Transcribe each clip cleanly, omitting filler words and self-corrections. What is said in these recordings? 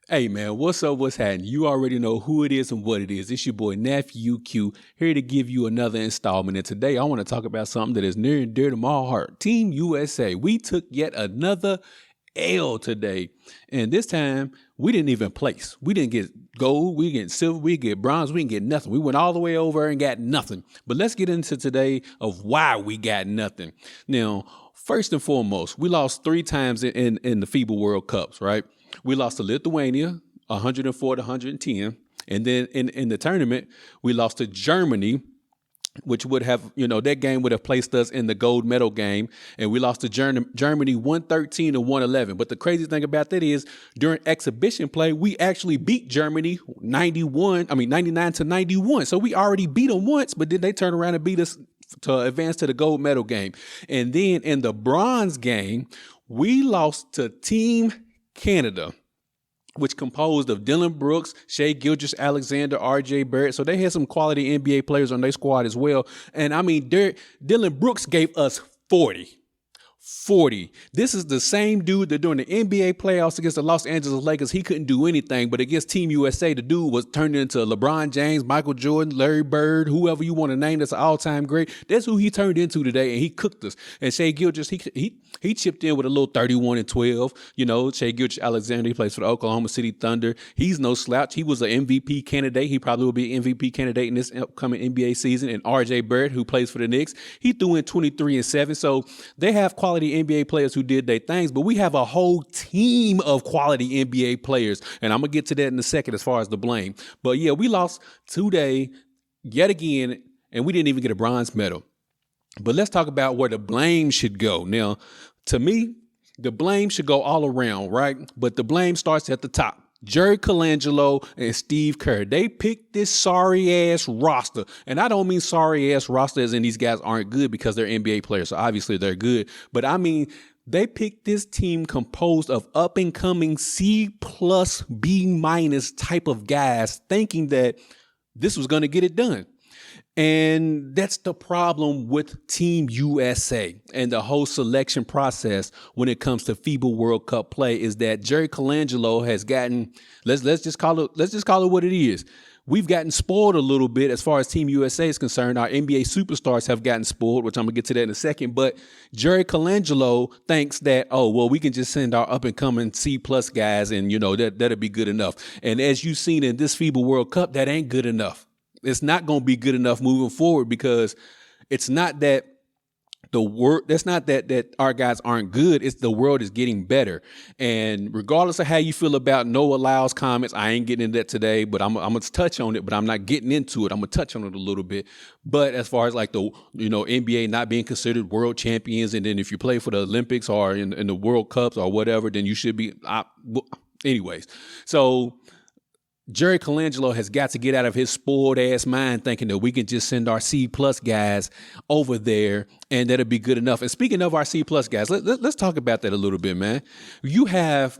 Hey man, what's up? What's happening? You already know who it is and what it is. It's your boy Nephew Q here to give you another installment. And today I want to talk about something that is near and dear to my heart. Team USA. We took yet another L today. And this time we didn't even place. We didn't get gold, we didn't get silver, we didn't get bronze, we didn't get nothing. We went all the way over and got nothing. But let's get into today of why we got nothing. Now, first and foremost, we lost 3 times in the FIBA World Cups, right? We lost to Lithuania, 104 to 110. And then in the tournament, we lost to Germany, which would have, that game would have placed us in the gold medal game. And we lost to Germany 113 to 111. But the crazy thing about that is during exhibition play, we actually beat Germany 99 to 91. So we already beat them once, but then they turned around and beat us to advance to the gold medal game. And then in the bronze game, we lost to Team Canada, which composed of Dylan Brooks, Shai Gilgeous-Alexander, R.J. Barrett. So they had some quality NBA players on their squad as well. And I mean, Dylan Brooks gave us 40. This is the same dude that during the NBA playoffs against the Los Angeles Lakers, he couldn't do anything. But against Team USA, the dude was turned into LeBron James, Michael Jordan, Larry Bird, whoever you want to name that's an all-time great. That's who he turned into today, and he cooked us. And Shai Gilgeous, he chipped in with a little 31 and 12. Shai Gilgeous-Alexander, he plays for the Oklahoma City Thunder. He's no slouch. He was an MVP candidate. He probably will be an MVP candidate in this upcoming NBA season. And R.J. Barrett, who plays for the Knicks, he threw in 23 and 7. So they have quality NBA players who did their things, but we have a whole team of quality NBA players. And I'm going to get to that in a second as far as the blame. But yeah, we lost today yet again, and we didn't even get a bronze medal. But let's talk about where the blame should go. Now, to me, the blame should go all around, right? But the blame starts at the top. Jerry Colangelo and Steve Kerr, they picked this sorry-ass roster. And I don't mean sorry-ass roster as in these guys aren't good because they're NBA players, so obviously they're good. But I mean, they picked this team composed of up-and-coming C+, B- type of guys thinking that this was going to get it done. And that's the problem with Team USA and the whole selection process when it comes to FIBA World Cup play is that Jerry Colangelo has gotten, let's just call it what it is. We've gotten spoiled a little bit as far as Team USA is concerned. Our NBA superstars have gotten spoiled, which I'm gonna get to that in a second. But Jerry Colangelo thinks that, we can just send our up and coming C+ guys and that'll be good enough. And as you've seen in this FIBA World Cup, that ain't good enough. It's not going to be good enough moving forward because it's not that that our guys aren't good. It's the world is getting better. And regardless of how you feel about Noah Lyles' comments, I ain't getting into that today, but I'm going to touch on it, but I'm not getting into it. I'm going to touch on it a little bit. But as far as like the, NBA not being considered world champions, and then if you play for the Olympics or in the World Cups or whatever, then you should be, anyways. So Jerry Colangelo has got to get out of his spoiled ass mind thinking that we can just send our C+ guys over there and that'll be good enough. And speaking of our C+ guys, let's talk about that a little bit, man. You have,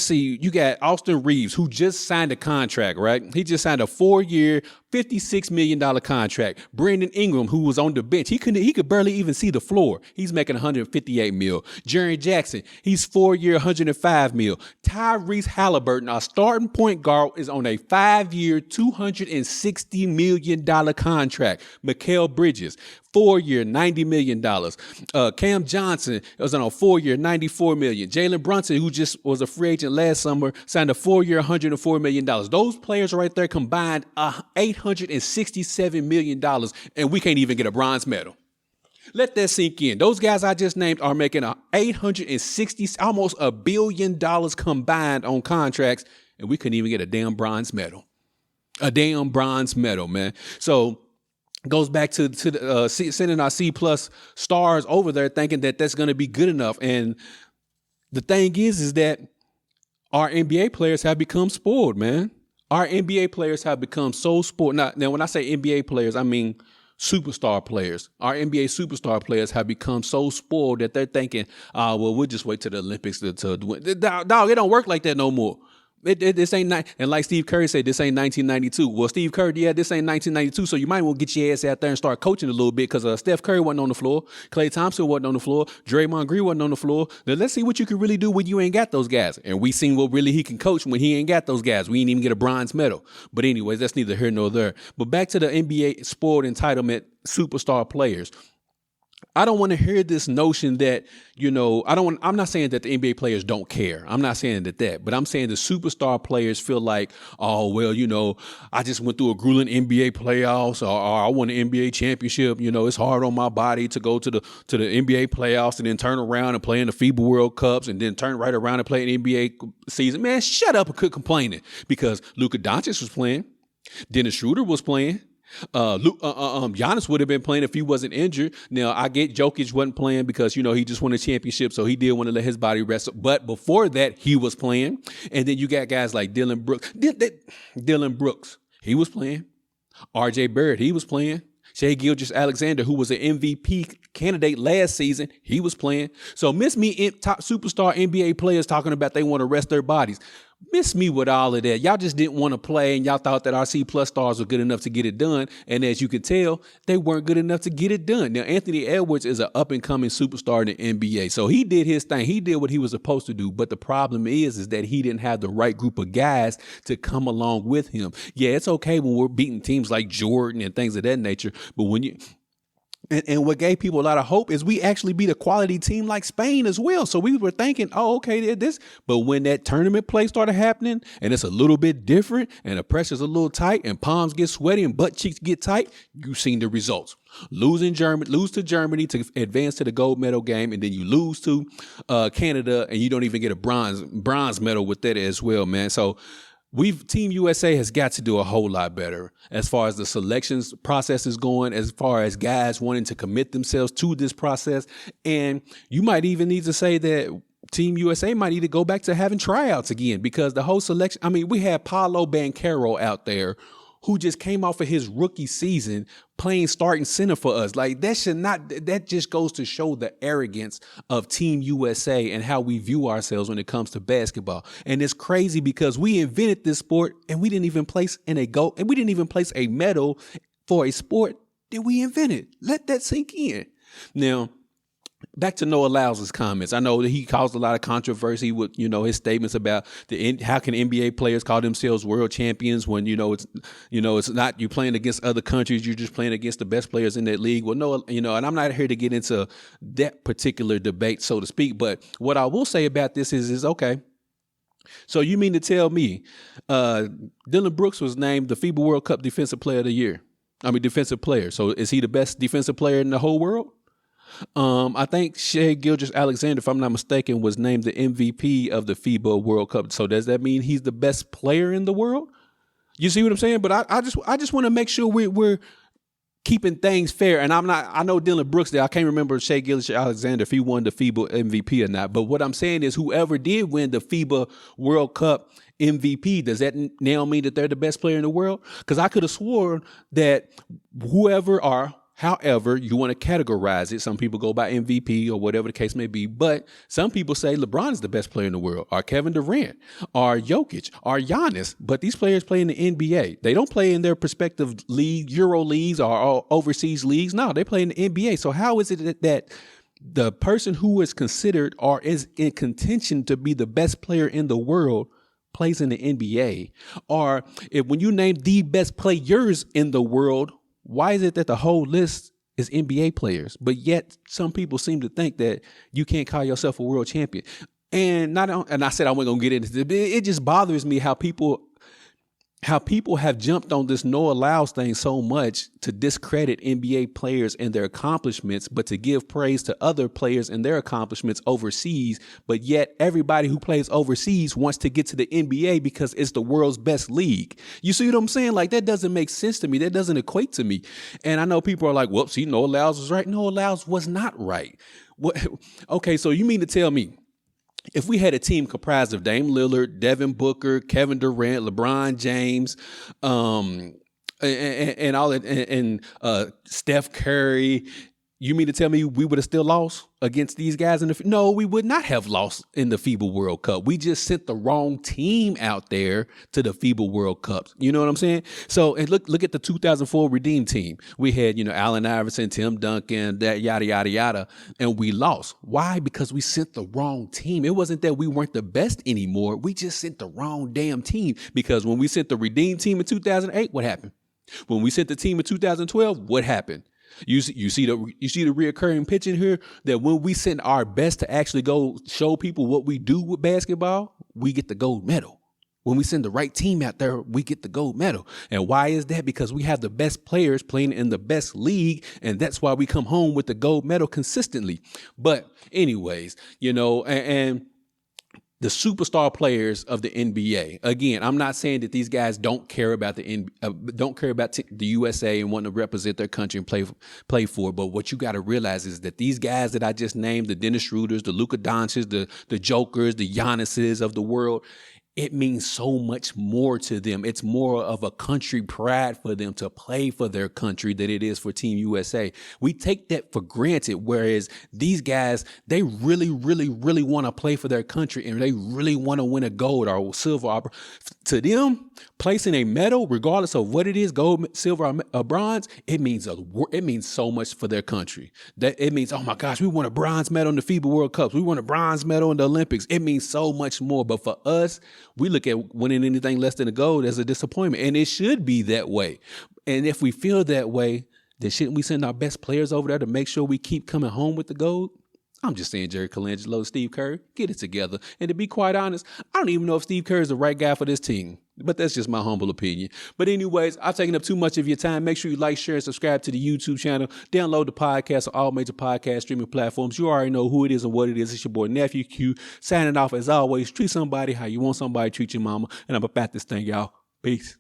you got Austin Reeves, who just signed a contract, right? He just signed a 4-year, $56 million contract. Brandon Ingram, who was on the bench, he could barely even see the floor. He's making $158 million. Jaren Jackson, he's 4-year, $105 million. Tyrese Halliburton, our starting point guard, is on a 5-year, $260 million contract. Mikal Bridges, 4-year, $90 million. Cam Johnson was on a 4-year, $94 million. Jalen Brunson, who just was a free agent last summer, signed a 4-year, $104 million. Those players right there combined $867 million, and we can't even get a bronze medal. Let that sink in. Those guys I just named are making almost $1 billion combined on contracts, and we couldn't even get a damn bronze medal. A damn bronze medal, man. So goes back to sending our C+ stars over there thinking that that's going to be good enough. And the thing is that our NBA players have become spoiled, man. Our NBA players have become so spoiled. Now, when I say NBA players, I mean superstar players. Our NBA superstar players have become so spoiled that they're thinking, we'll just wait till the Olympics to win. Dog, it don't work like that no more. This ain't and like Steve Curry said, this ain't 1992. Well, Steve Curry, yeah, this ain't 1992. So you might want to get your ass out there and start coaching a little bit because Steph Curry wasn't on the floor, Klay Thompson wasn't on the floor, Draymond Green wasn't on the floor. Now let's see what you can really do when you ain't got those guys. And we seen what really he can coach when he ain't got those guys. We ain't even get a bronze medal. But anyways, that's neither here nor there. But back to the NBA spoiled entitlement superstar players. I don't want to hear this notion that, I'm not saying that the NBA players don't care. I'm not saying that, but I'm saying the superstar players feel like, oh, well, I just went through a grueling NBA playoffs or I won an NBA championship. It's hard on my body to go to the NBA playoffs and then turn around and play in the FIBA World Cups and then turn right around and play an NBA season. Man, shut up and quit complaining because Luka Doncic was playing. Dennis Schroeder was playing. Giannis would have been playing if he wasn't injured. Now, I get Jokic wasn't playing because, he just won a championship, so he did want to let his body rest. But before that, he was playing. And then you got guys like Dylan Brooks. Dylan Brooks, he was playing. R.J. Barrett, he was playing. Shai Gilgeous-Alexander, who was an MVP candidate last season, he was playing. So miss me top superstar NBA players talking about they want to rest their bodies. Miss me with all of that. Y'all just didn't want to play and y'all thought that our C+ stars were good enough to get it done. And as you can tell, they weren't good enough to get it done. Now, Anthony Edwards is an up and coming superstar in the NBA. So he did his thing. He did what he was supposed to do. But the problem is that he didn't have the right group of guys to come along with him. Yeah, it's okay when we're beating teams like Jordan and things of that nature. But when you... And what gave people a lot of hope is we actually beat a quality team like Spain as well. So we were thinking, oh, okay, this. But when that tournament play started happening and it's a little bit different and the pressure's a little tight and palms get sweaty and butt cheeks get tight, you've seen the results. Lose to Germany to advance to the gold medal game, and then you lose to Canada and you don't even get a bronze medal with that as well, man. So Team USA has got to do a whole lot better as far as the selections process is going, as far as guys wanting to commit themselves to this process. And you might even need to say that Team USA might need to go back to having tryouts again because the whole selection, we had Paolo Banchero out there who just came off of his rookie season playing starting center for us. Like that just goes to show the arrogance of Team USA and how we view ourselves when it comes to basketball. And it's crazy because we invented this sport and we didn't even place a medal for a sport that we invented. Let that sink in. Now, back to Noah Lyles' comments. I know that he caused a lot of controversy with, his statements about how can NBA players call themselves world champions when, it's not you playing against other countries. You're just playing against the best players in that league. Well, Noah, and I'm not here to get into that particular debate, so to speak. But what I will say about this is okay. So you mean to tell me Dylan Brooks was named the FIBA World Cup Defensive Player of the Year? Defensive player. So is he the best defensive player in the whole world? I think Shai Gilgeous-Alexander, if I'm not mistaken, was named the MVP of the FIBA World Cup. So does that mean he's the best player in the world? You see what I'm saying? But I just want to make sure we're keeping things fair. And I know Dylan Brooks there. I can't remember Shai Gilgeous-Alexander if he won the FIBA MVP or not. But what I'm saying is whoever did win the FIBA World Cup MVP, does that now mean that they're the best player in the world? Because I could have sworn that however you want to categorize it, some people go by MVP or whatever the case may be, but some people say LeBron is the best player in the world, or Kevin Durant, or Jokic, or Giannis. But these players play in the NBA. They don't play in their respective league, Euro leagues, or overseas leagues. No, they play in the NBA. So how is it that the person who is considered or is in contention to be the best player in the world plays in the NBA? Or when you name the best players in the world, why is it that the whole list is NBA players, but yet some people seem to think that you can't call yourself a world champion? And I said I wasn't gonna get into it. It just bothers me how people have jumped on this Noah Lyles thing so much to discredit NBA players and their accomplishments, but to give praise to other players and their accomplishments overseas. But yet everybody who plays overseas wants to get to the NBA because it's the world's best league. You see what I'm saying? Like, that doesn't make sense to me. That doesn't equate to me. And I know people are like, whoops, Noah Lyles was right. Noah Lyles was not right. What? Okay, so you mean to tell me if we had a team comprised of Dame Lillard, Devin Booker, Kevin Durant, LeBron James, and all that, and Steph Curry, You mean to tell me we would have still lost against these guys in the? No, we would not have lost in the FIBA World Cup. We just sent the wrong team out there to the FIBA World Cups. You know what I'm saying? So, and look at the 2004 Redeem team. We had, Allen Iverson, Tim Duncan, that yada yada yada, and we lost. Why? Because we sent the wrong team. It wasn't that we weren't the best anymore. We just sent the wrong damn team. Because when we sent the Redeem team in 2008, what happened? When we sent the team in 2012, what happened? You see the reoccurring pitch in here that when we send our best to actually go show people what we do with basketball, we get the gold medal. When we send the right team out there, we get the gold medal. And why is that? Because we have the best players playing in the best league, and that's why we come home with the gold medal consistently. But anyways, and the superstar players of the NBA. Again, I'm not saying that these guys don't care about the USA and want to represent their country and play for. But what you got to realize is that these guys that I just named, the Dennis Schroeders, the Luka Doncic, the Jokers, the Giannis's of the world, it means so much more to them. It's more of a country pride for them to play for their country than it is for Team USA. We take that for granted, whereas these guys, they really, really, really want to play for their country and they really want to win a gold or silver. To them, placing a medal, regardless of what it is, gold, silver, or bronze, it means so much for their country. That it means, oh my gosh, we won a bronze medal in the FIBA World Cups. We won a bronze medal in the Olympics. It means so much more. But for us, we look at winning anything less than a gold as a disappointment, and it should be that way. And if we feel that way, then shouldn't we send our best players over there to make sure we keep coming home with the gold? I'm just saying, Jerry Colangelo, Steve Kerr, get it together. And to be quite honest, I don't even know if Steve Kerr is the right guy for this team. But that's just my humble opinion. But anyways, I've taken up too much of your time. Make sure you like, share, and subscribe to the YouTube channel. Download the podcast on all major podcast streaming platforms. You already know who it is and what it is. It's your boy, Nephew Q, signing off as always. Treat somebody how you want somebody to treat your mama. And I'm about this thing, y'all. Peace.